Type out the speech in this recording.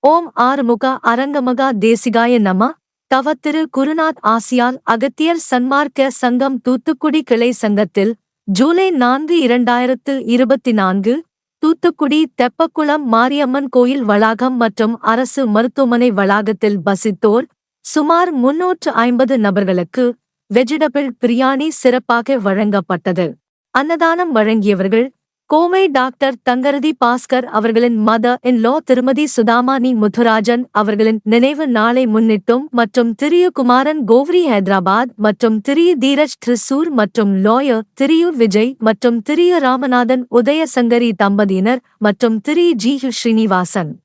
ஓம் ஆறுமுக அரங்கமகா தேசிகாய நம. தவத்திரு குருநாத் ஆசியால் அகத்தியர் சன்மார்க்க சங்கம் தூத்துக்குடி கிளை சங்கத்தில் ஜூலை 4, 2024 தூத்துக்குடி தெப்பக்குளம் மாரியம்மன் கோயில் வளாகம் மற்றும் அரசு மருத்துவமனை வளாகத்தில் வசித்தோர் சுமார் 350 நபர்களுக்கு வெஜிடபிள் பிரியாணி சிறப்பாக வழங்கப்பட்டது. அன்னதானம் வழங்கியவர்கள் கோவை டாக்டர் தங்கரதி பாஸ்கர் அவர்களின் மதர் இன் லா திருமதி சுதாமானி முத்துராஜன் அவர்களின் நினைவு நாளை முன்னிட்டும் மற்றும் திரியு-குமாரன் கோவ்ரி ஹைதராபாத் மற்றும் திரியு தீரஜ் திரிசூர் மற்றும் லாயர் திரியூர் விஜய் மற்றும் திரியு ராமநாதன் உதயசங்கரி தம்பதியினர் மற்றும் திரியு ஜி ஸ்ரீனிவாசன்.